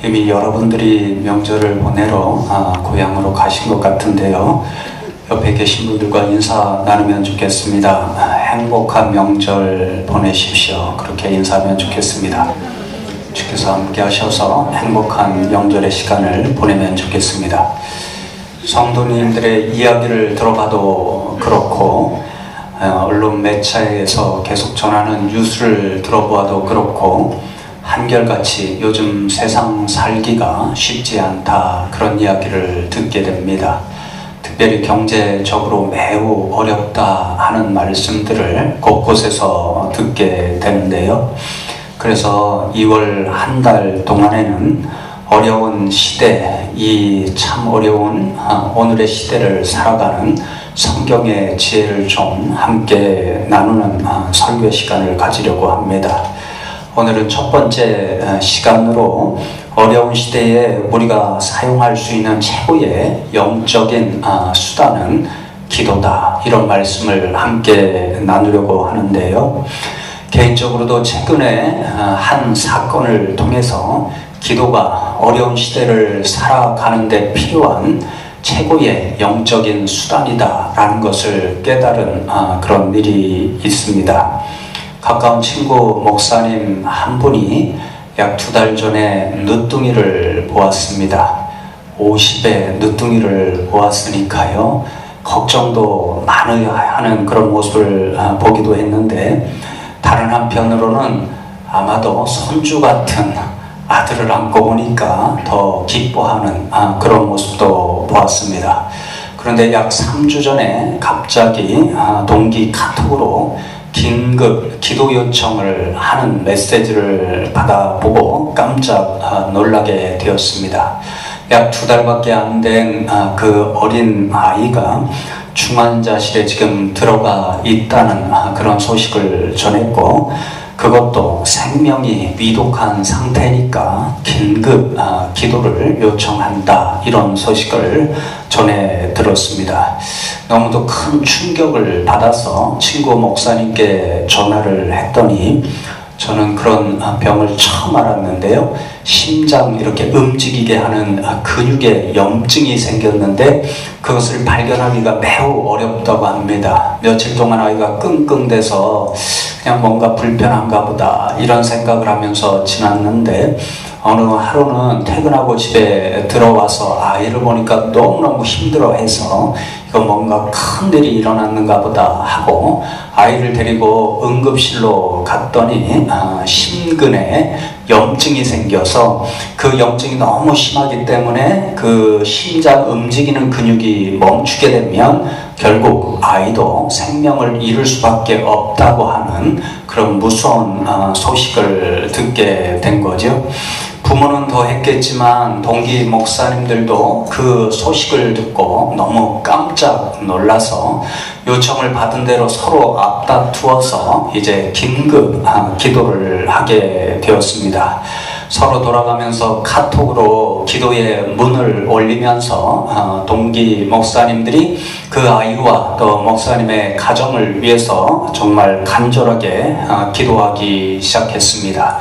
이미 여러분들이 명절을 보내러 고향으로 가신 것 같은데요. 옆에 계신 분들과 인사 나누면 좋겠습니다. 행복한 명절 보내십시오. 그렇게 인사하면 좋겠습니다. 주께서 함께 하셔서 행복한 명절의 시간을 보내면 좋겠습니다. 성도님들의 이야기를 들어봐도 그렇고 언론 매체에서 계속 전하는 뉴스를 들어보아도 그렇고 한결같이 요즘 세상 살기가 쉽지 않다, 그런 이야기를 듣게 됩니다. 특별히 경제적으로 매우 어렵다 하는 말씀들을 곳곳에서 듣게 되는데요. 그래서 2월 한 달 동안에는 어려운 시대, 이 참 어려운 오늘의 시대를 살아가는 성경의 지혜를 좀 함께 나누는 설교 시간을 가지려고 합니다. 오늘은 첫 번째 시간으로 어려운 시대에 우리가 사용할 수 있는 최고의 영적인 수단은 기도다, 이런 말씀을 함께 나누려고 하는데요. 개인적으로도 최근에 한 사건을 통해서 기도가 어려운 시대를 살아가는 데 필요한 최고의 영적인 수단이다 라는 것을 깨달은 그런 일이 있습니다. 가까운 친구 목사님 한 분이 약 2달 전에 늦둥이를 보았습니다. 50의 늦둥이를 보았으니까요, 걱정도 많이 하는 그런 모습을 보기도 했는데, 다른 한편으로는 아마도 손주 같은 아들을 안고 보니까 더 기뻐하는 그런 모습도 보았습니다. 그런데 약 3주 전에 갑자기 동기 카톡으로 긴급 기도 요청을 하는 메시지를 받아보고 깜짝 놀라게 되었습니다. 약 2달밖에 안 된 그 어린 아이가 중환자실에 지금 들어가 있다는 그런 소식을 전했고, 그것도 생명이 위독한 상태니까 긴급 기도를 요청한다, 이런 소식을 전해 들었습니다. 너무도 큰 충격을 받아서 친구 목사님께 전화를 했더니, 저는 그런 병을 처음 알았는데요, 심장 이렇게 움직이게 하는 근육에 염증이 생겼는데 그것을 발견하기가 매우 어렵다고 합니다. 며칠 동안 아이가 끙끙대서 그냥 뭔가 불편한가 보다, 이런 생각을 하면서 지났는데, 어느 하루는 퇴근하고 집에 들어와서 아이를 보니까 너무너무 힘들어해서 이거 뭔가 큰일이 일어났는가 보다 하고 아이를 데리고 응급실로 갔더니 심근에 염증이 생겨서, 그 염증이 너무 심하기 때문에 그 심장 움직이는 근육이 멈추게 되면 결국 아이도 생명을 잃을 수밖에 없다고 하는 그런 무서운 소식을 듣게 된 거죠. 부모는 더 했겠지만 동기 목사님들도 그 소식을 듣고 너무 깜짝 놀라서 요청을 받은 대로 서로 앞다투어서 이제 긴급 기도를 하게 되었습니다. 서로 돌아가면서 카톡으로 기도의 문을 올리면서 동기 목사님들이 그 아이와 또 목사님의 가정을 위해서 정말 간절하게 기도하기 시작했습니다.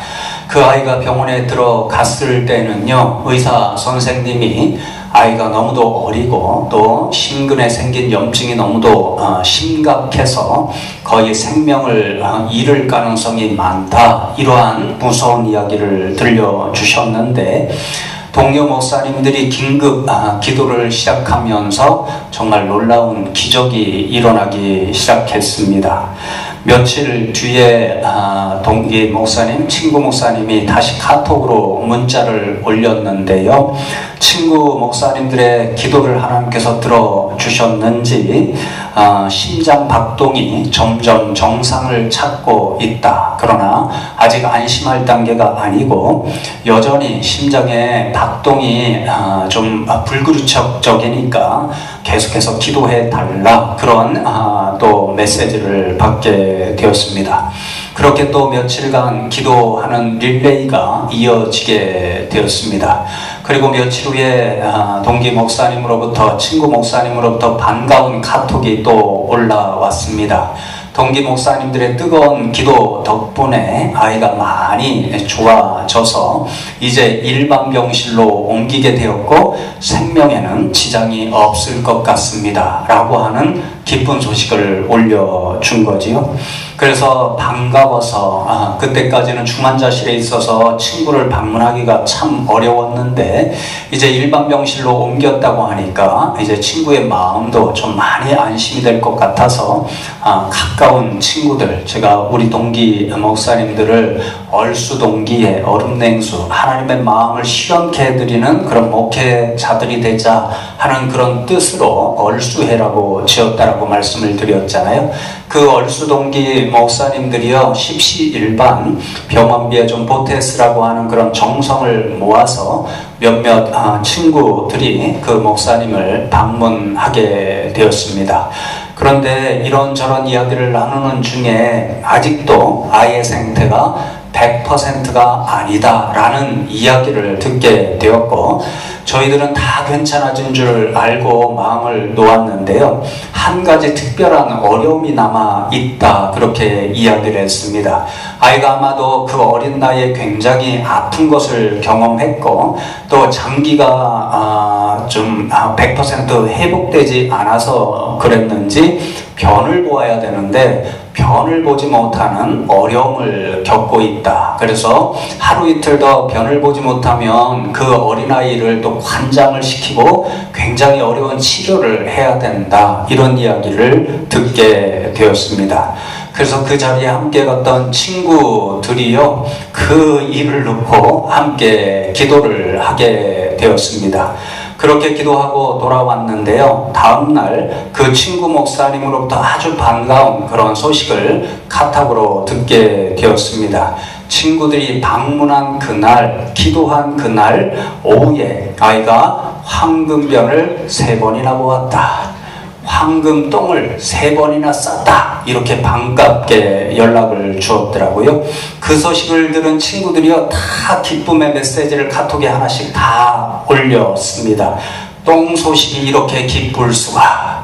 그 아이가 병원에 들어갔을 때는요, 의사 선생님이 아이가 너무도 어리고 또 심근에 생긴 염증이 너무도 심각해서 거의 생명을 잃을 가능성이 많다, 이러한 무서운 이야기를 들려주셨는데, 동료 목사님들이 긴급 기도를 시작하면서 정말 놀라운 기적이 일어나기 시작했습니다. 며칠 뒤에 동기 목사님, 친구 목사님이 다시 카톡으로 문자를 올렸는데요, 친구 목사님들의 기도를 하나님께서 들어주셨는지 심장 박동이 점점 정상을 찾고 있다. 그러나 아직 안심할 단계가 아니고 여전히 심장의 박동이 좀 불규칙적이니까 계속해서 기도해 달라, 그런 또 메시지를 받게 되었습니다. 그렇게 또 며칠간 기도하는 릴레이가 이어지게 되었습니다. 그리고 며칠 후에 동기 목사님으로부터, 친구 목사님으로부터 반가운 카톡이 또 올라왔습니다. 동기 목사님들의 뜨거운 기도 덕분에 아이가 많이 좋아져서 이제 일반 병실로 옮기게 되었고 생명에는 지장이 없을 것 같습니다 라고 하는 기쁜 소식을 올려준 거지요. 그래서 반가워서 그때까지는 중환자실에 있어서 친구를 방문하기가 참 어려웠는데 이제 일반 병실로 옮겼다고 하니까 이제 친구의 마음도 좀 많이 안심이 될 것 같아서 가까운 친구들, 제가 우리 동기 목사님들을 얼수동기에 얼음냉수, 하나님의 마음을 시원케 해드리는 그런 목회자들이 되자 하는 그런 뜻으로 얼수회라고 지었다라고 말씀을 드렸잖아요. 그 얼수동기 목사님들이요, 십시일반 병원비에 좀 보태쓰라고 하는 그런 정성을 모아서 몇몇 친구들이 그 목사님을 방문하게 되었습니다. 그런데 이런저런 이야기를 나누는 중에 아직도 아이의 상태가 100%가 아니다라는 이야기를 듣게 되었고 저희들은 다 괜찮아진 줄 알고 마음을 놓았는데요. 한 가지 특별한 어려움이 남아 있다 그렇게 이야기를 했습니다. 아이가 아마도 그 어린 나이에 굉장히 아픈 것을 경험했고 또 장기가 좀 100% 회복되지 않아서 그랬는지 변을 보아야 되는데 변을 보지 못하는 어려움을 겪고 있다. 그래서 하루 이틀 더 변을 보지 못하면 그 어린아이를 또 관장을 시키고 굉장히 어려운 치료를 해야 된다. 이런 이야기를 듣게 되었습니다. 그래서 그 자리에 함께 갔던 친구들이요, 그 일을 놓고 함께 기도를 하게 되었습니다. 그렇게 기도하고 돌아왔는데요. 다음날 그 친구 목사님으로부터 아주 반가운 그런 소식을 카톡으로 듣게 되었습니다. 친구들이 방문한 그날, 기도한 그날 오후에 아이가 황금변을 3번이나 보았다. 황금똥을 3번이나 쌌다. 이렇게 반갑게 연락을 주었더라고요. 그 소식을 들은 친구들이요, 다 기쁨의 메시지를 카톡에 하나씩 다 올렸습니다. 똥 소식이 이렇게 기쁠 수가,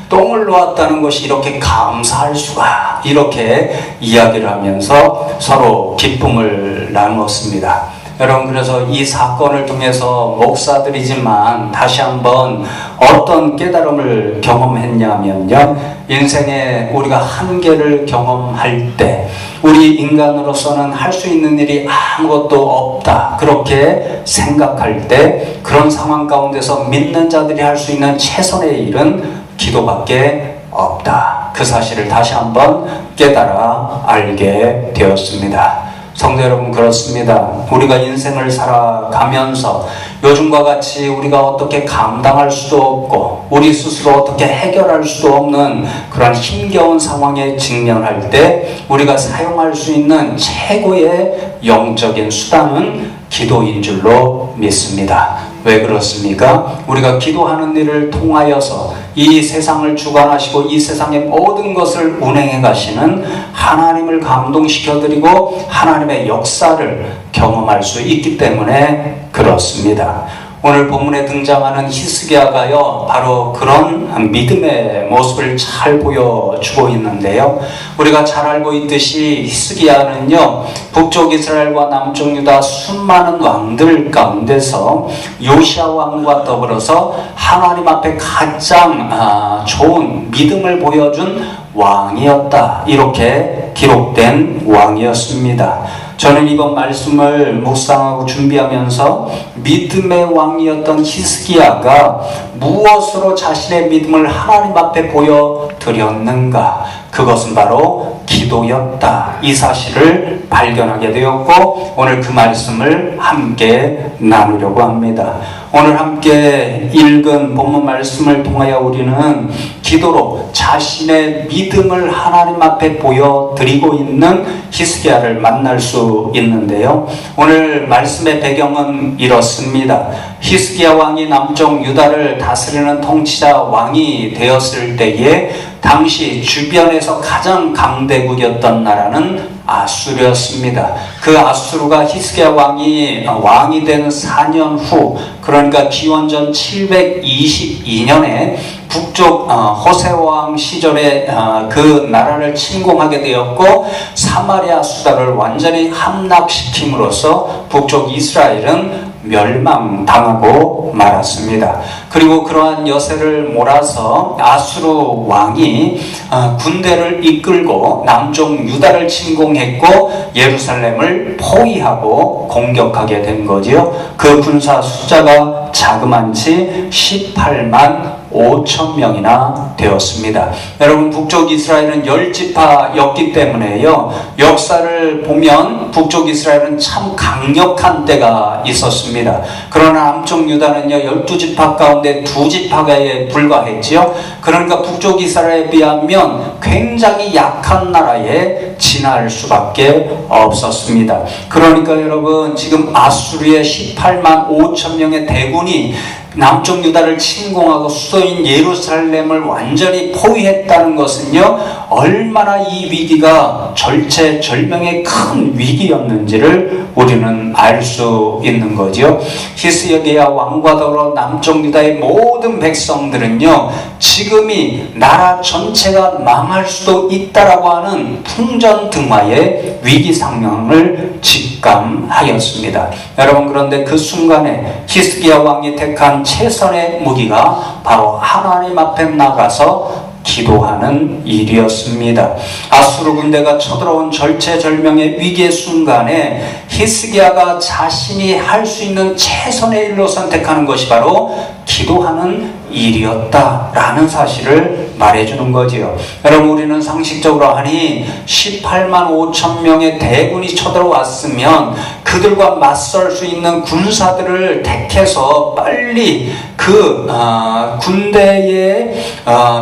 똥을 놓았다는 것이 이렇게 감사할 수가, 이렇게 이야기를 하면서 서로 기쁨을 나누었습니다. 여러분, 그래서 이 사건을 통해서 목사들이지만 다시 한번 어떤 깨달음을 경험했냐면요, 인생에 우리가 한계를 경험할 때 우리 인간으로서는 할 수 있는 일이 아무것도 없다 그렇게 생각할 때 그런 상황 가운데서 믿는 자들이 할 수 있는 최선의 일은 기도밖에 없다. 그 사실을 다시 한번 깨달아 알게 되었습니다. 성도 여러분, 그렇습니다. 우리가 인생을 살아가면서 요즘과 같이 우리가 어떻게 감당할 수도 없고 우리 스스로 어떻게 해결할 수도 없는 그런 힘겨운 상황에 직면할 때 우리가 사용할 수 있는 최고의 영적인 수단은 기도인 줄로 믿습니다. 왜 그렇습니까? 우리가 기도하는 일을 통하여서 이 세상을 주관하시고 이 세상의 모든 것을 운행해 가시는 하나님을 감동시켜드리고 하나님의 역사를 경험할 수 있기 때문에 그렇습니다. 오늘 본문에 등장하는 히스기야가요, 바로 그런 믿음의 모습을 잘 보여주고 있는데요. 우리가 잘 알고 있듯이 히스기야는요, 북쪽 이스라엘과 남쪽 유다 수많은 왕들 가운데서 요시야 왕과 더불어서 하나님 앞에 가장 좋은 믿음을 보여준 왕이었다. 이렇게 기록된 왕이었습니다. 저는 이번 말씀을 묵상하고 준비하면서 믿음의 왕이었던 히스기야가 무엇으로 자신의 믿음을 하나님 앞에 보여드렸는가? 그것은 바로 기도였다. 이 사실을 발견하게 되었고 오늘 그 말씀을 함께 나누려고 합니다. 오늘 함께 읽은 본문 말씀을 통하여 우리는 기도로 자신의 믿음을 하나님 앞에 보여드리고 있는 히스기야를 만날 수 있는데요. 오늘 말씀의 배경은 이렇습니다. 히스기야 왕이 남쪽 유다를 다스리는 통치자 왕이 되었을 때에 당시 주변에서 가장 강대국이었던 나라는 아수르였습니다. 그 아수르가 히스기야 왕이 되는 4년 후, 그러니까 기원전 722년에 북쪽 호세왕 시절에 그 나라를 침공하게 되었고, 사마리아 수다를 완전히 함락시킴으로써 북쪽 이스라엘은 멸망당하고 말았습니다. 그리고 그러한 여세를 몰아서 아수르 왕이 군대를 이끌고 남쪽 유다를 침공했고 예루살렘을 포위하고 공격하게 된 거지요. 그 군사 숫자가 자그만치 18만 5천 명이나 되었습니다. 여러분, 북쪽 이스라엘은 10지파였기 때문에요, 역사를 보면 북쪽 이스라엘은 참 강력한 때가 있었습니다. 그러나 남쪽 유다는요 12지파 가운데 2지파에 불과했지요. 그러니까 북쪽 이스라엘에 비하면 굉장히 약한 나라에 지날 수밖에 없었습니다. 그러니까 여러분, 지금 아수르의 18만 5천 명의 대군이 남쪽 유다를 침공하고 수도인 예루살렘을 완전히 포위했다는 것은요, 얼마나 이 위기가 절체절명의 큰 위기였는지를 우리는 알 수 있는 거죠. 히스기야 왕과 더불어 남쪽 유다의 모든 백성들은요, 지금이 나라 전체가 망할 수도 있다라고 하는 풍전등화의 위기 상황을 직감하였습니다. 여러분, 그런데 그 순간에 히스기야 왕이 택한 최선의 무기가 바로 하나님 앞에 나가서 기도하는 일이었습니다. 아수르 군대가 쳐들어온 절체절명의 위기의 순간에 히스기야가 자신이 할 수 있는 최선의 일로 선택하는 것이 바로 기도하는 일이었다라는 사실을 말해주는 거지요. 여러분, 우리는 상식적으로 하니 18만 5천 명의 대군이 쳐들어왔으면 그들과 맞설 수 있는 군사들을 택해서 빨리 그 군대에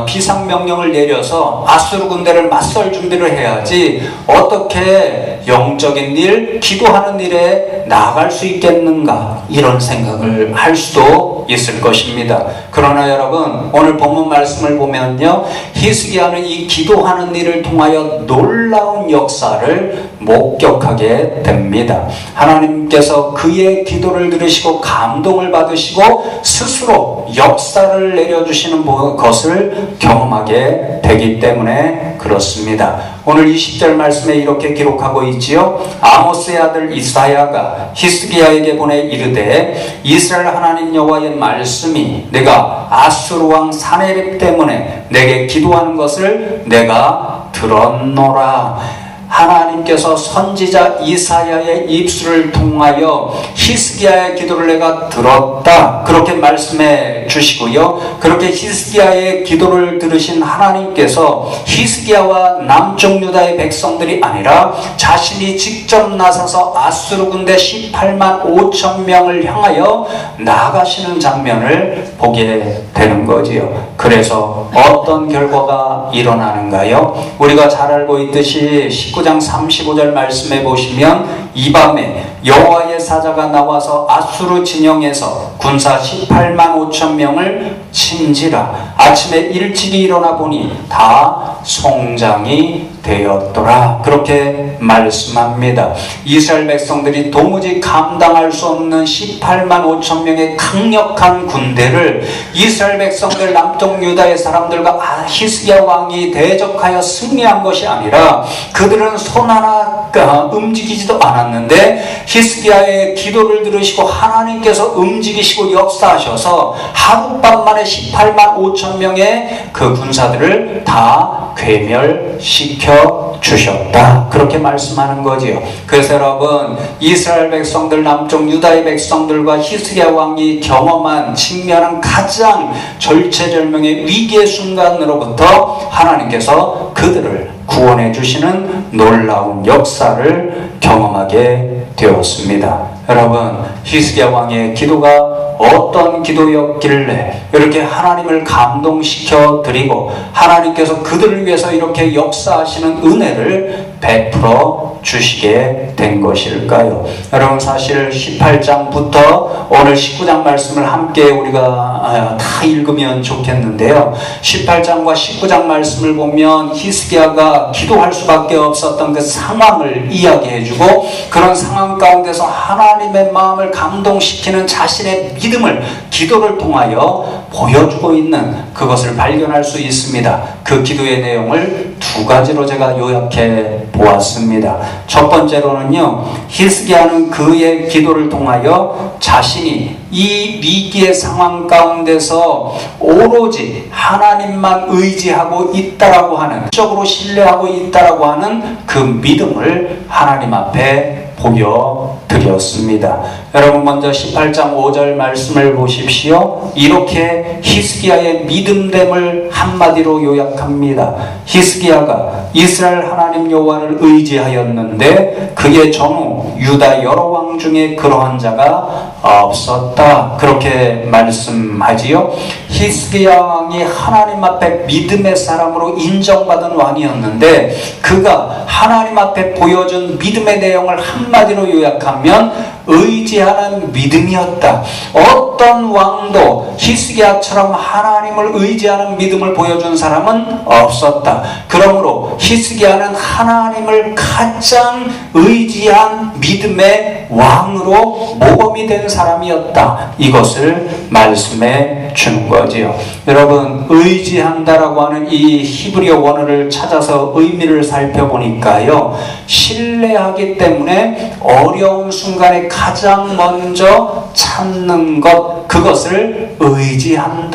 비상명령을 내려서 아수르 군대를 맞설 준비를 해야지 어떻게 영적인 일, 기도하는 일에 나아갈 수 있겠는가, 이런 생각을 할 수도 있을 것입니다. 그러나 여러분, 오늘 본문 말씀을 보면요, 히스기야는 이 기도하는 일을 통하여 놀라운 역사를 목격하게 됩니다. 하나님께서 그의 기도를 들으시고 감동을 받으시고 스스로 역사를 내려주시는 것을 경험하게 되기 때문에 그렇습니다. 오늘 20절 말씀에 이렇게 기록하고 있지요. 아모스의 아들 이사야가 히스기야에게 보내 이르되, 이스라엘 하나님 여호와의 말씀이 내가 아수르 왕 사네립 때문에 내게 기도하는 것을 내가 들었노라. 하나님께서 선지자 이사야의 입술을 통하여 히스기야의 기도를 내가 들었다, 그렇게 말씀해 주시고요, 그렇게 히스기야의 기도를 들으신 하나님께서 히스기야와 남쪽 유다의 백성들이 아니라 자신이 직접 나서서 아수르 군대 18만 5천 명을 향하여 나아가시는 장면을 보게 되는 거지요. 그래서 어떤 결과가 일어나는가요? 우리가 잘 알고 있듯이 19장 35절 말씀해 보시면, 이 밤에 여호와의 사자가 나와서 아수르 진영에서 군사 18만 5천 명을 친지라. 아침에 일찍이 일어나 보니 다 송장이 되었더라. 그렇게 말씀합니다. 이스라엘 백성들이 도무지 감당할 수 없는 18만 5천 명의 강력한 군대를 이스라엘 백성들, 남쪽 유다의 사람들과 히스기야 왕이 대적하여 승리한 것이 아니라 그들은 손 하나 움직이지도 않았는데 히스기야의 기도를 들으시고 하나님께서 움직이시고 역사하셔서 하룻밤 만에 18만 5천 명의 그 군사들을 다 괴멸시켜 주셨다, 그렇게 말씀하는 거지요. 그래서 여러분, 이스라엘 백성들, 남쪽 유다의 백성들과 히스기야 왕이 경험한 직면한 가장 절체절명의 위기의 순간으로부터 하나님께서 그들을 구원해 주시는 놀라운 역사를 경험하게 되었습니다. 여러분, 히스기야 왕의 기도가 어떤 기도였길래 이렇게 하나님을 감동시켜 드리고 하나님께서 그들을 위해서 이렇게 역사하시는 은혜를 베풀어 주시게 된 것일까요? 여러분, 사실 18장부터 오늘 19장 말씀을 함께 우리가 다 읽으면 좋겠는데요, 18장과 19장 말씀을 보면 히스기야가 기도할 수밖에 없었던 그 상황을 이야기해주고, 그런 상황 가운데서 하나님의 마음을 감동시키는 자신의 믿음을 기도를 통하여 보여주고 있는 그것을 발견할 수 있습니다. 그 기도의 내용을 두 가지로 제가 요약해 보았습니다. 첫 번째로는요, 히스기야는 그의 기도를 통하여 자신이 이 위기의 상황 가운데서 오로지 하나님만 의지하고 있다라고 하는, 적으로 신뢰하고 있다라고 하는 그 믿음을 하나님 앞에 보여드렸습니다. 여러분, 먼저 18장 5절 말씀을 보십시오. 이렇게 히스기야의 믿음됨을 한마디로 요약합니다. 히스기야가 이스라엘 하나님 여호와를 의지하였는데 그의 전후 유다 여러 왕 중에 그러한 자가 없었다, 그렇게 말씀하지요. 히스기야 왕이 하나님 앞에 믿음의 사람으로 인정받은 왕이었는데, 그가 하나님 앞에 보여준 믿음의 내용을 한마디로 요약하면 의지하는 믿음이었다. 어떤 왕도 히스기야처럼 하나님을 의지하는 믿음을 보여준 사람은 없었다. 그러므로 히스기야는 하나님을 가장 의지한 믿음의 왕으로 모범이 된 사람이었다. 이것을 말씀해 주는 거지요. 여러분, 의지한다라고 하는 이 히브리어 원어를 찾아서 의미를 살펴보니까요, 신뢰하기 때문에 어려운 순간에 가장 먼저 찾는 것, 그것을 의지한다라는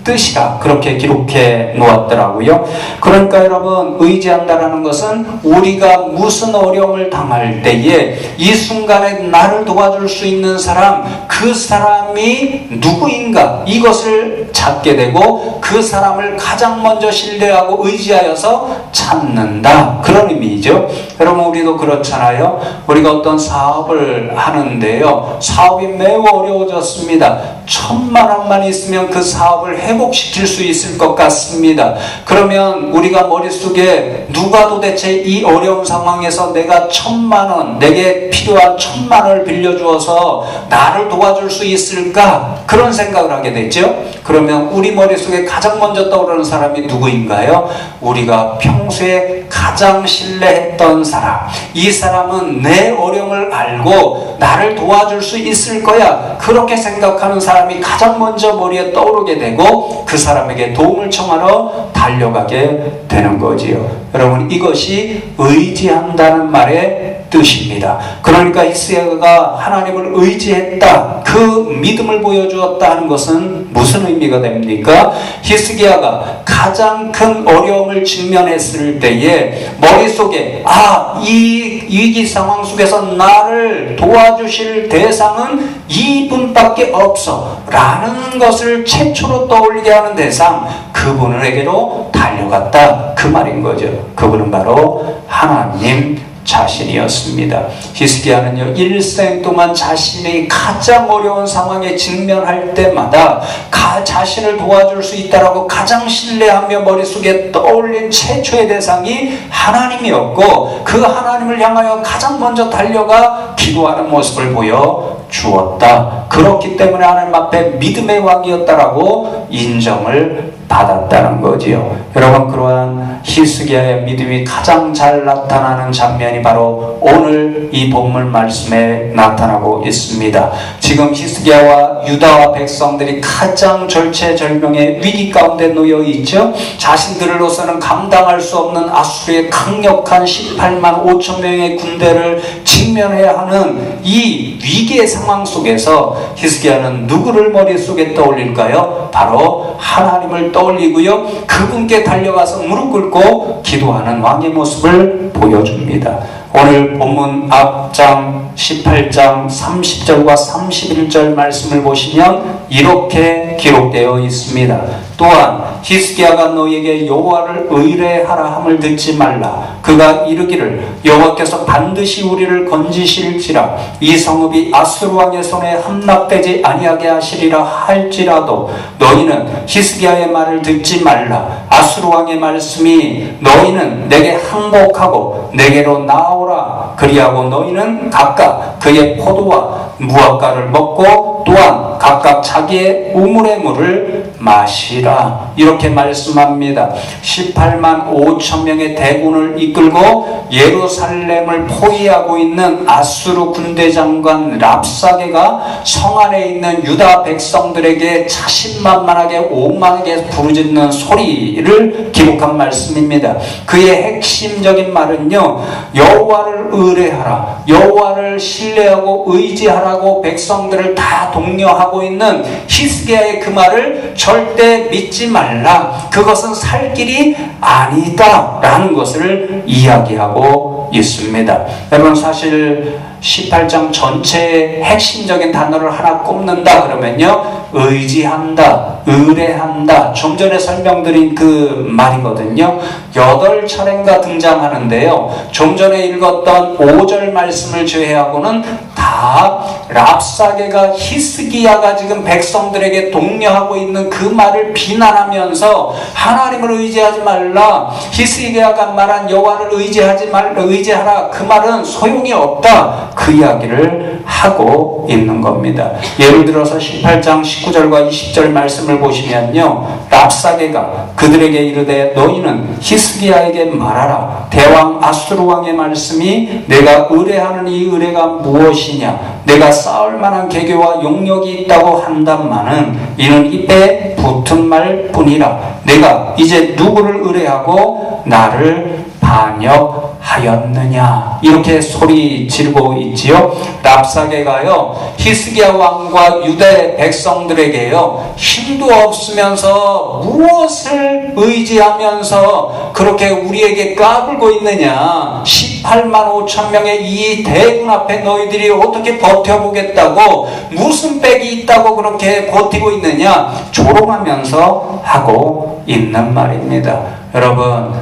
뜻이다, 그렇게 기록해 놓았더라고요. 그러니까 여러분, 의지한다라는 것은 우리가 무슨 어려움을 당할 때에 이 순간에 나를 도와줄 수 있는 사람, 그 사람이 누구인가, 이것을 찾게 되고 그 사람을 가장 먼저 신뢰하고 의지하여서 찾는다, 그런 의미죠. 여러분, 우리도 그렇잖아요. 우리가 어떤 사업을 하는데요, 사업이 매우 어려워졌습니다. 1,000만 원만 있으면 그 사업을 회복시킬 수 있을 것 같습니다. 그러면 우리가 머릿속에 누가 도대체 이 어려운 상황에서 내가 1,000만 원, 내게 필요한 1,000만 원을 빌려주어서 나를 도와줄 수 있을까? 그런 생각을 하게 되죠. 그러면 우리 머릿속에 가장 먼저 떠오르는 사람이 누구인가요? 우리가 평소에 가장 신뢰했던 사람. 이 사람은 내 어려움을 알고 나를 도와줄 수 있을 거야, 그렇게 생각하는 사람이 가장 먼저 머리에 떠오르게 되고 그 사람에게 도움을 청하러 달려가게 되는 거지요. 여러분, 이것이 의지한다는 말의 뜻입니다. 그러니까 히스기야가 하나님을 의지했다, 그 믿음을 보여주었다 하는 것은 무슨 의미가 됩니까? 히스기야가 가장 큰 어려움을 직면했을 때에 머릿속에 이 위기 상황 속에서 나를 도와주실 대상은 이분밖에 없어 라는 것을 최초로 떠올리게 하는 대상, 그분에게로 달려갔다, 그 말인 거죠. 그분은 바로 하나님 자신이었습니다. 히스기야는요, 일생 동안 자신이 가장 어려운 상황에 직면할 때마다 자신을 도와줄 수 있다라고 가장 신뢰하며 머릿속에 떠올린 최초의 대상이 하나님이었고, 그 하나님을 향하여 가장 먼저 달려가 기도하는 모습을 보여주었다. 그렇기 때문에 하나님 앞에 믿음의 왕이었다라고 인정을 받았다는 거지요. 여러분, 그러한 히스기야의 믿음이 가장 잘 나타나는 장면이 바로 오늘 이 본문 말씀에 나타나고 있습니다. 지금 히스기야와 유다와 백성들이 가장 절체절명의 위기 가운데 놓여 있죠. 자신들로서는 감당할 수 없는 아수르의 강력한 18만 5천 명의 군대를 직면해야 하는 이 위기의 상황 속에서 히스기야는 누구를 머릿속에 떠올릴까요? 바로 하나님을 떠올리고요, 그분께 달려가서 무릎 꿇고 기도하는 왕의 모습을 보여줍니다. 오늘 본문 앞장 18장 30절과 31절 말씀을 보시면 이렇게 기록되어 있습니다. 또한 히스기야가 너에게 여호와를 의뢰하라 함을 듣지 말라. 그가 이르기를 여호와께서 반드시 우리를 건지실지라 이 성읍이 아수르 왕의 손에 함락되지 아니하게 하시리라 할지라도 너희는 히스기야의 말을 듣지 말라. 아수르 왕의 말씀이 너희는 내게 항복하고 말고 내게로 나오라. 그리하고 너희는 각각 그의 포도와 무화과를 먹고 또한 각각 자기의 우물의 물을 마시라. 이렇게 말씀합니다. 18만 5천 명의 대군을 이끌고 예루살렘을 포위하고 있는 아수르 군대장관 랍사게가 성 안에 있는 유다 백성들에게 자신만만하게 오만하게 부르짖는 소리를 기록한 말씀입니다. 그의 핵심적인 말은요, 여호와를 의뢰하라, 여호와를 신뢰하고 의지하라고 백성들을 다 독려하고 있는 히스기야의 그 말을 절대 믿지 말라. 그것은 살 길이 아니다 라는 것을 이야기하고 있습니다. 여러분, 사실 18장 전체의 핵심적인 단어를 하나 꼽는다 그러면요, 의지한다, 의뢰한다, 좀 전에 설명드린 그 말이거든요. 8차례인가 등장하는데요, 좀 전에 읽었던 5절 말씀을 제외하고는 다 랍사게가 히스기야가 지금 백성들에게 독려하고 있는 그 말을 비난하면서 하나님을 의지하지 말라, 히스기야가 말한 여호와를 의지하라, 그 말은 소용이 없다, 그 이야기를 하고 있는 겁니다. 예를 들어서 18장 19절과 20절 말씀을 보시면요, 랍사게가 그들에게 이르되 너희는 히스기야에게 말하라. 대왕 아수르 왕의 말씀이 내가 의뢰하는 이 의뢰가 무엇이냐, 내가 싸울 만한 계교와 용력이 있다고 한다마는 이는 입에 붙은 말뿐이라. 내가 이제 누구를 의뢰하고 나를 반역하였느냐, 이렇게 소리 지르고 있지요. 랍사게가요, 히스기야 왕과 유대 백성들에게요, 힘도 없으면서 무엇을 의지하면서 그렇게 우리에게 까불고 있느냐, 18만 5천 명의 이 대군 앞에 너희들이 어떻게 버텨보겠다고, 무슨 빽이 있다고 그렇게 버티고 있느냐, 조롱하면서 하고 있는 말입니다. 여러분,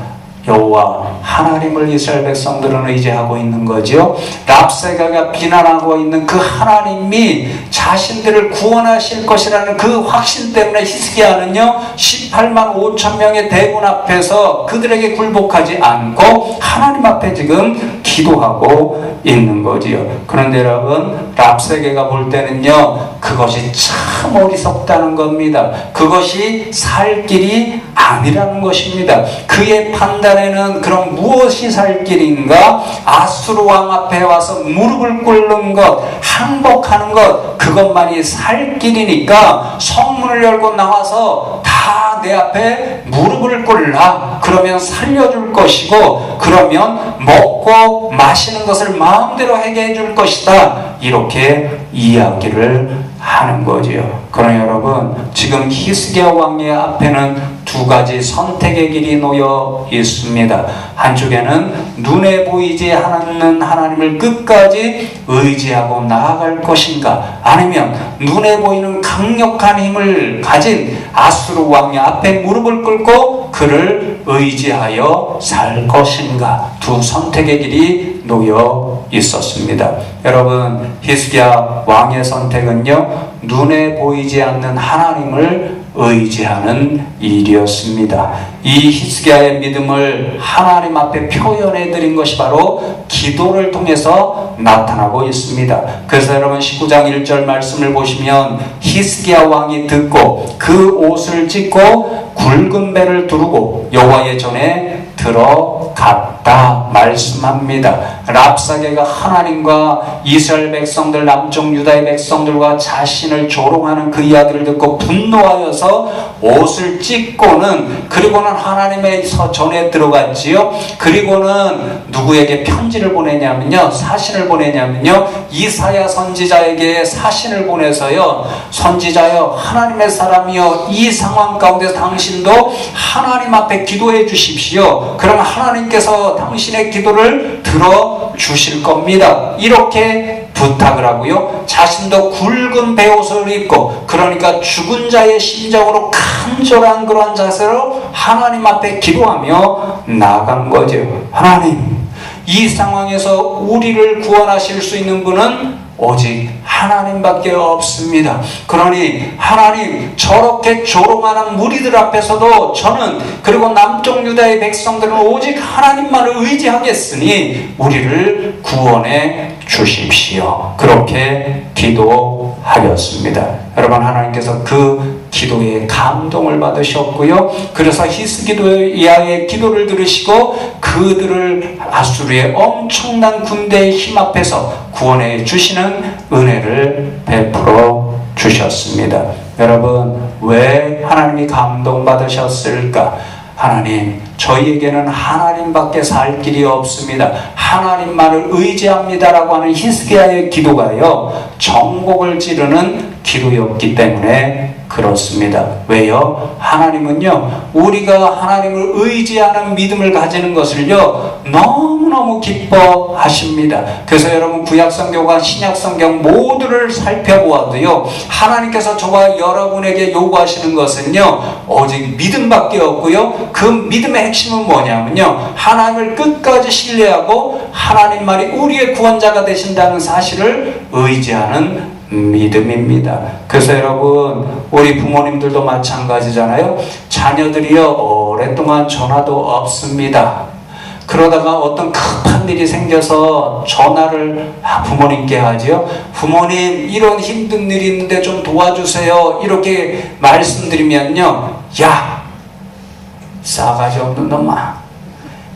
여호와 하나님을 이스라엘 백성들은 의지하고 있는 거죠. 랍사게가 비난하고 있는 그 하나님이 자신들을 구원하실 것이라는 그 확신 때문에 히스기야는요, 18만 5천 명의 대군 앞에서 그들에게 굴복하지 않고 하나님 앞에 지금 기도하고 있는 거지요. 그런데 여러분, 랍사게가 볼 때는요, 그것이 참 어리석다는 겁니다. 그것이 살 길이 아니라는 것입니다. 그의 판단에는 그럼 무엇이 살 길인가? 아수르 왕 앞에 와서 무릎을 꿇는 것, 항복하는 것, 그것만이 살 길이니까 성문을 열고 나와서 다 내 앞에 무릎을 꿇라. 그러면 살려줄 것이고, 그러면 먹고 마시는 것을 마음대로 하게 해줄 것이다, 이렇게 이야기를 하는 거지요. 그러나 여러분, 지금 히스기야 왕의 앞에는 두 가지 선택의 길이 놓여 있습니다. 한쪽에는 눈에 보이지 않는 하나님을 끝까지 의지하고 나아갈 것인가, 아니면 눈에 보이는 강력한 힘을 가진 아수르 왕의 앞에 무릎을 꿇고 그를 의지하여 살 것인가, 두 선택의 길이 놓여 있었습니다. 여러분, 히스기야 왕의 선택은요, 눈에 보이지 않는 하나님을 의지하는 일이었습니다. 이 히스기야의 믿음을 하나님 앞에 표현해 드린 것이 바로 기도를 통해서 나타나고 있습니다. 그래서 여러분, 19장 1절 말씀을 보시면 히스기야 왕이 듣고 그 옷을 찢고 굵은 배를 두르고 여호와의 전에 들어갔다 말씀합니다. 랍사게가 하나님과 이스라엘 백성들, 남쪽 유다의 백성들과 자신을 조롱하는 그 이야기를 듣고 분노하여서 옷을 찢고는, 그리고는 하나님의 전에 들어갔지요. 그리고는 누구에게 편지를 보내냐면요, 사신을 보내냐면요, 이사야 선지자에게 사신을 보내서요, 선지자여, 하나님의 사람이여, 이 상황 가운데 당신도 하나님 앞에 기도해 주십시오. 그럼 하나님께서 당신의 기도를 들어주실 겁니다, 이렇게 부탁을 하고요, 자신도 굵은 베옷을 입고, 그러니까 죽은 자의 심정으로 간절한 그러한 자세로 하나님 앞에 기도하며 나아간 거죠. 하나님, 이 상황에서 우리를 구원하실 수 있는 분은 오직 하나님밖에 없습니다. 그러니 하나님 저렇게 조롱하는 무리들 앞에서도 저는 그리고 남쪽 유다의 백성들은 오직 하나님만을 의지하겠으니 우리를 구원해 주십시오. 그렇게 기도하였습니다. 여러분, 하나님께서 그 기도에 감동을 받으셨고요. 그래서 히스기야의 기도를 들으시고 그들을 아수르의 엄청난 군대의 힘 앞에서 구원해 주시는 은혜를 베풀어 주셨습니다. 여러분, 왜 하나님이 감동받으셨을까? 하나님, 저희에게는 하나님밖에 살 길이 없습니다. 하나님만을 의지합니다라고 하는 히스기야의 기도가요, 정곡을 지르는 기도였기 때문에 그렇습니다. 왜요? 하나님은요, 우리가 하나님을 의지하는 믿음을 가지는 것을요, 너무너무 기뻐하십니다. 그래서 여러분, 구약성경과 신약성경 모두를 살펴보아도요, 하나님께서 저와 여러분에게 요구하시는 것은요, 오직 믿음밖에 없고요, 그 믿음의 핵심은 뭐냐면요, 하나님을 끝까지 신뢰하고 하나님만이 우리의 구원자가 되신다는 사실을 의지하는 믿음입니다. 그래서 여러분, 우리 부모님들도 마찬가지잖아요. 자녀들이요, 오랫동안 전화도 없습니다. 그러다가 어떤 급한 일이 생겨서 전화를 부모님께 하지요. 부모님, 이런 힘든 일이 있는데 좀 도와주세요. 이렇게 말씀드리면요, 야, 싸가지 없는 놈아,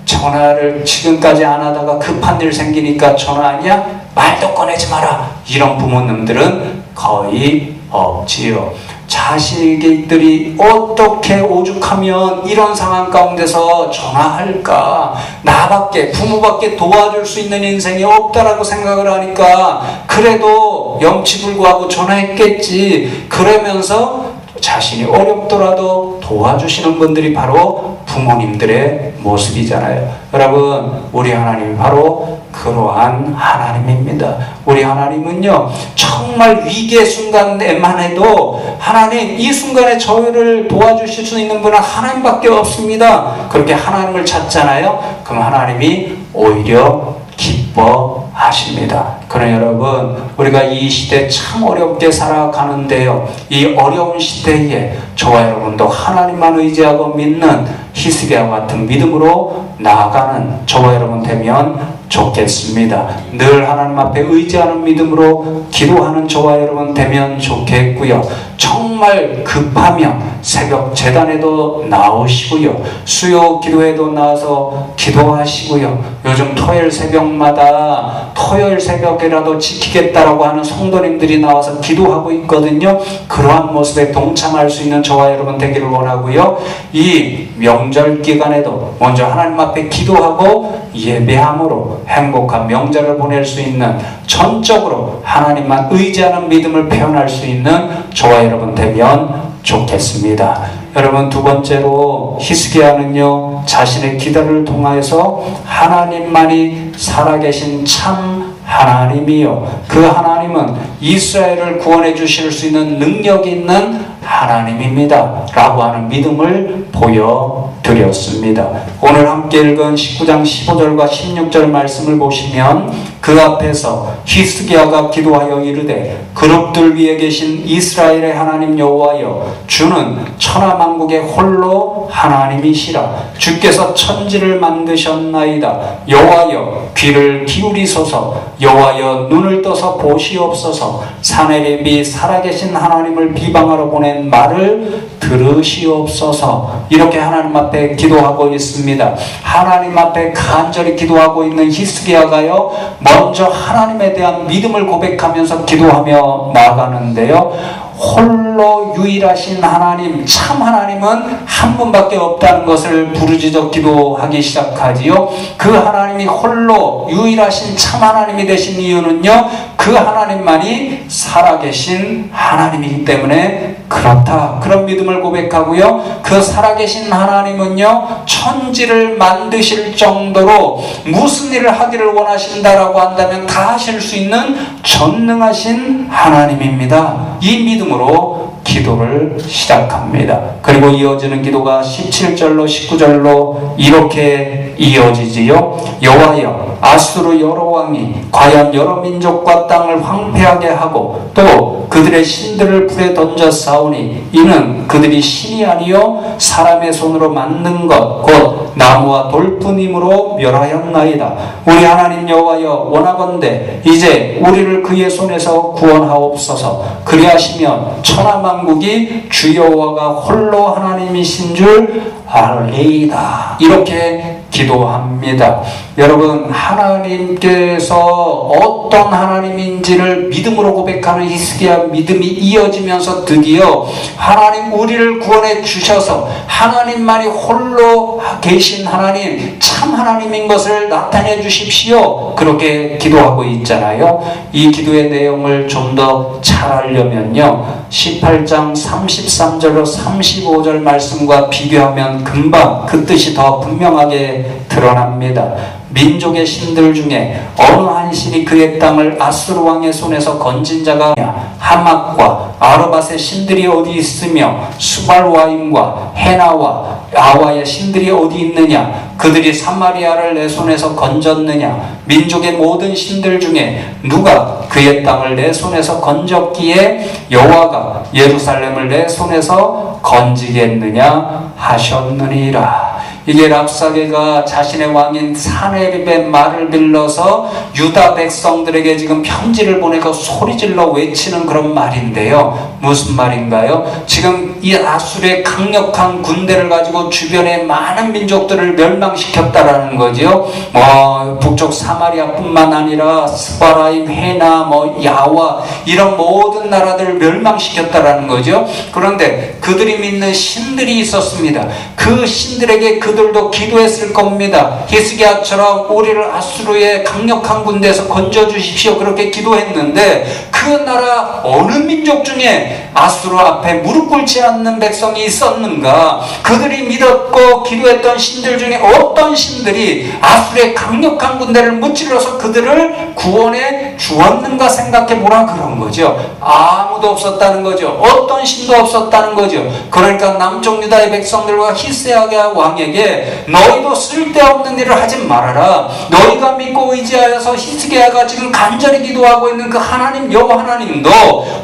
전화를 지금까지 안 하다가 급한 일 생기니까 전화하냐? 말도 꺼내지 마라. 이런 부모님들은 거의 없지요. 자식들이 어떻게 오죽하면 이런 상황 가운데서 전화할까? 나밖에, 부모밖에 도와줄 수 있는 인생이 없다라고 생각을 하니까 그래도 염치불구하고 전화했겠지. 그러면서 자신이 어렵더라도 도와주시는 분들이 바로 부모님들의 모습이잖아요. 여러분, 우리 하나님이 바로 그러한 하나님입니다. 우리 하나님은요, 정말 위기의 순간에만 해도 하나님, 이 순간에 저희를 도와주실 수 있는 분은 하나님밖에 없습니다. 그렇게 하나님을 찾잖아요. 그럼 하나님이 오히려 기뻐하십니다. 그러나 여러분, 우리가 이 시대 참 어렵게 살아가는데요, 이 어려운 시대에 저와 여러분도 하나님만 의지하고 믿는 히스기야와 같은 믿음으로 나아가는 저와 여러분 되면 좋겠습니다. 늘 하나님 앞에 의지하는 믿음으로 기도하는 저와 여러분 되면 좋겠고요. 정말 급하면 새벽 제단에도 나오시고요, 수요 기도에도 나와서 기도하시고요. 요즘 토요일 새벽마다 토요일 새벽이라도 지키겠다라고 하는 성도님들이 나와서 기도하고 있거든요. 그러한 모습에 동참할 수 있는 저와 여러분 되기를 원하고요. 이 명절 기간에도 먼저 하나님 앞에 기도하고 예배함으로 행복한 명절을 보낼 수 있는, 전적으로 하나님만 의지하는 믿음을 표현할 수 있는 저와 여러분 되면 좋겠습니다. 여러분, 두 번째로 히스기야는요, 자신의 기도를 통하여서 하나님만이 살아계신 참 하나님이요, 그 하나님은 이스라엘을 구원해 주실 수 있는 능력이 있는 하나님입니다 라고 하는 믿음을 보여드렸습니다. 오늘 함께 읽은 19장 15절과 16절 말씀을 보시면 그 앞에서 히스기야가 기도하여 이르되, 그룹들 위에 계신 이스라엘의 하나님 여호와여, 주는 천하만국의 홀로 하나님이시라. 주께서 천지를 만드셨나이다. 여호와여, 귀를 기울이소서. 여호와여, 눈을 떠서 보시옵소서. 사내립이 살아계신 하나님을 비방하러 보낸 말을 들으시옵소서. 이렇게 하나님 앞에 기도하고 있습니다. 하나님 앞에 간절히 기도하고 있는 히스기야가요, 먼저 하나님에 대한 믿음을 고백하면서 기도하며 나아가는데요, 홀로 유일하신 하나님, 참 하나님은 한 분밖에 없다는 것을 부르짖어 기도하기 시작하지요. 그 하나님이 홀로 유일하신 참 하나님이 되신 이유는요, 그 하나님만이 살아계신 하나님이기 때문에 그렇다, 그런 믿음을 고백하고요. 그 살아계신 하나님은요, 천지를 만드실 정도로 무슨 일을 하기를 원하신다라고 한다면 다 하실 수 있는 전능하신 하나님입니다. 이 믿음으로 기도를 시작합니다. 그리고 이어지는 기도가 17절로 19절로 이렇게 이어지지요. 여호와여, 아수르 여러 왕이 과연 여러 민족과 땅을 황폐하게 하고 또 그들의 신들을 불에 던져 싸우니 이는 그들이 신이 아니요 사람의 손으로 만든 것 곧 나무와 돌뿐이므로 멸하였나이다. 우리 하나님 여호와여, 원하건대 이제 우리를 그의 손에서 구원하옵소서. 그리하시면 천하만국이 주 여호와가 홀로 하나님이신 줄 알리이다. 이렇게 기도합니다. 여러분, 하나님께서 어떤 하나님인지를 믿음으로 고백하는 히스기야 믿음이 이어지면서 드디어 하나님 우리를 구원해 주셔서 하나님만이 홀로 계신 하나님, 참 하나님인 것을 나타내 주십시오. 그렇게 기도하고 있잖아요. 이 기도의 내용을 좀 더 잘 알려면요, 18장 33절로 35절 말씀과 비교하면 금방 그 뜻이 더 분명하게 드러납니다. 민족의 신들 중에 어느 한 신이 그의 땅을 아수르 왕의 손에서 건진 자가 하맛과 아르밧의 신들이 어디 있으며 수발와임과 헤나와 아와의 신들이 어디 있느냐? 그들이 사마리아를 내 손에서 건졌느냐? 민족의 모든 신들 중에 누가 그의 땅을 내 손에서 건졌기에 여호와가 예루살렘을 내 손에서 건지겠느냐 하셨느니라. 이게 랍사게가 자신의 왕인 사네립의 말을 빌려서 유다 백성들에게 지금 편지를 보내고 소리질러 외치는 그런 말인데요. 무슨 말인가요? 지금 이 아수르의 강력한 군대를 가지고 주변의 많은 민족들을 멸망시켰다라는 거죠. 북쪽 사마리아뿐만 아니라 스바라임, 헤나, 야와 이런 모든 나라들을 멸망시켰다라는 거죠. 그런데 그들이 믿는 신들이 있었습니다. 그 신들에게 그들도 기도했을 겁니다. 히스기야처럼 우리를 아수르의 강력한 군대에서 건져주십시오. 그렇게 기도했는데 그 나라 어느 민족 중에 아수르 앞에 무릎 꿇지 않는 백성이 있었는가? 그들이 믿었고 기도했던 신들 중에 어떤 신들이 아수르의 강력한 군대를 무찌르러서 그들을 구원해 주었는가 생각해 보라 그런 거죠. 아무도 없었다는 거죠. 어떤 신도 없었다는 거죠. 그러니까 남쪽 유다의 백성들과 히스기야 왕에게 너희도 쓸데없는 일을 하지 말아라. 너희가 믿고 의지하여서 히스기야가 지금 간절히 기도하고 있는 그 하나님 여호와 하나님도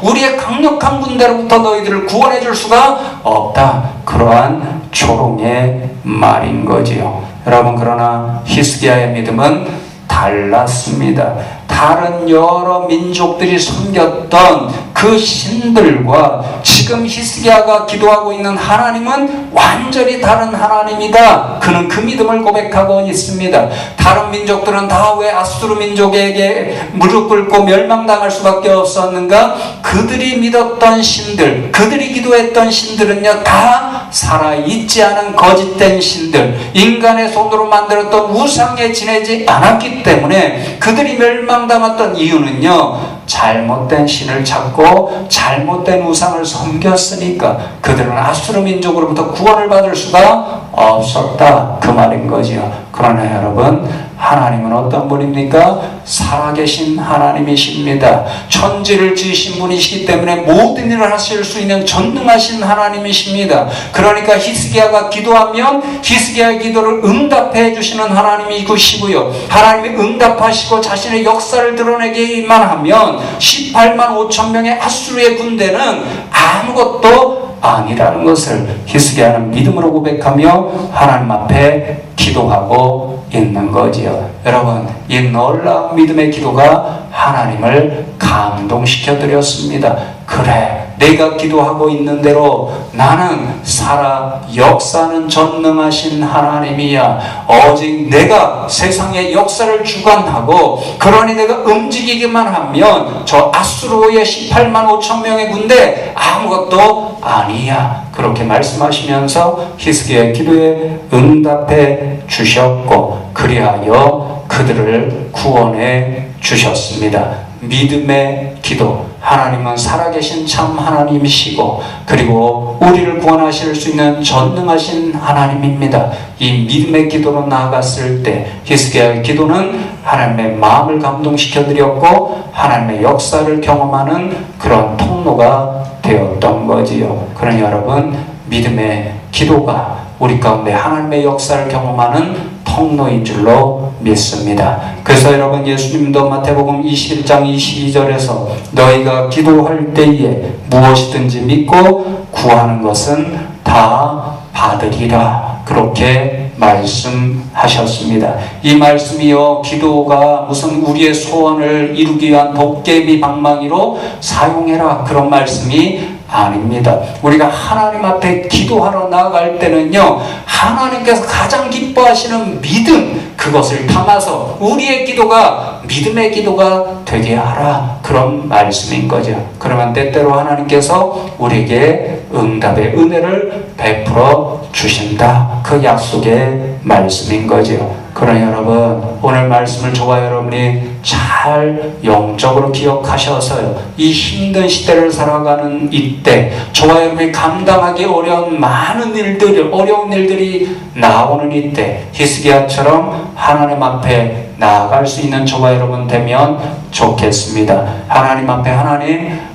우리의 강력한 군대로부터 너희들을 구원해 줄 수가 없다. 그러한 조롱의 말인 거지요. 여러분, 그러나 히스기야의 믿음은 달랐습니다. 다른 여러 민족들이 섬겼던 그 신들과 지금 히스기야가 기도하고 있는 하나님은 완전히 다른 하나님이다. 그는 그 믿음을 고백하고 있습니다. 다른 민족들은 다 왜 아수르 민족에게 무릎 꿇고 멸망당할 수밖에 없었는가? 그들이 믿었던 신들, 그들이 기도했던 신들은요, 다 살아있지 않은 거짓된 신들, 인간의 손으로 만들었던 우상에 지내지 않았기 때문에 그들이 멸망당했던 이유는요, 잘못된 신을 찾고 잘못된 우상을 섬겼으니까 그들은 아수르 민족으로부터 구원을 받을 수가 없었다. 그 말인 거지요. 그러나 여러분, 하나님은 어떤 분입니까? 살아계신 하나님이십니다. 천지를 지으신 분이시기 때문에 모든 일을 하실 수 있는 전능하신 하나님이십니다. 그러니까 히스기야가 기도하면 히스기야의 기도를 응답해 주시는 하나님이시고요, 하나님이 응답하시고 자신의 역사를 드러내기만 하면 18만 5천 명의 아수르의 군대는 아무것도 아니라는 것을 히스기야는 믿음으로 고백하며 하나님 앞에 기도하고 있는 거지요. 여러분, 이 놀라운 믿음의 기도가 하나님을 감동시켜 드렸습니다. 그래, 내가 기도하고 있는 대로 나는 살아 역사는 전능하신 하나님이야. 오직 내가 세상의 역사를 주관하고 그러니 내가 움직이기만 하면 저 아수르의 18만 5천 명의 군대 아무것도 아니야. 그렇게 말씀하시면서 히스기야의 기도에 응답해 주셨고 그리하여 그들을 구원해 주셨습니다. 믿음의 기도, 하나님은 살아계신 참 하나님이시고 그리고 우리를 구원하실 수 있는 전능하신 하나님입니다. 이 믿음의 기도로 나아갔을 때 히스기야의 기도는 하나님의 마음을 감동시켜 드렸고 하나님의 역사를 경험하는 그런 통로가 되었던 거지요. 그러니 여러분, 믿음의 기도가 우리 가운데 하나님의 역사를 경험하는 통로인 줄로 믿습니다. 그래서 여러분, 예수님도 마태복음 21장 22절에서 너희가 기도할 때에 무엇이든지 믿고 구하는 것은 다 받으리라, 그렇게 말씀하셨습니다. 이 말씀이요, 기도가 무슨 우리의 소원을 이루기 위한 도깨비 방망이로 사용해라, 그런 말씀이 아닙니다. 우리가 하나님 앞에 기도하러 나아갈 때는요, 하나님께서 가장 기뻐하시는 믿음, 그것을 담아서 우리의 기도가 믿음의 기도가 되게 하라, 그런 말씀인 거죠. 그러면 때때로 하나님께서 우리에게 응답의 은혜를 베풀어 주신다, 그 약속의 말씀인 거죠. 그러나 여러분, 오늘 말씀을 저와 여러분이 잘 영적으로 기억하셔서요, 이 힘든 시대를 살아가는 이때 저와 여러분이 감당하기 어려운 많은 일들이, 어려운 일들이 나오는 이때 히스기야처럼 하나님 앞에 나아갈 수 있는 저와 여러분 되면 좋겠습니다. 하나님 앞에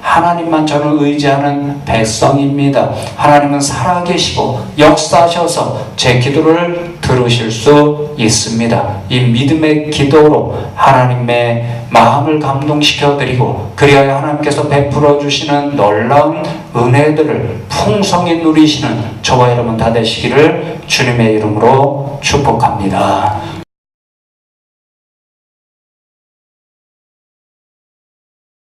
하나님만 저는 의지하는 백성입니다. 하나님은 살아계시고 역사하셔서 제 기도를 들으실 수 있습니다. 이 믿음의 기도로 하나님의 마음을 감동시켜드리고, 그리하여 하나님께서 베풀어 주시는 놀라운 은혜들을 풍성히 누리시는 저와 여러분 다 되시기를 주님의 이름으로 축복합니다.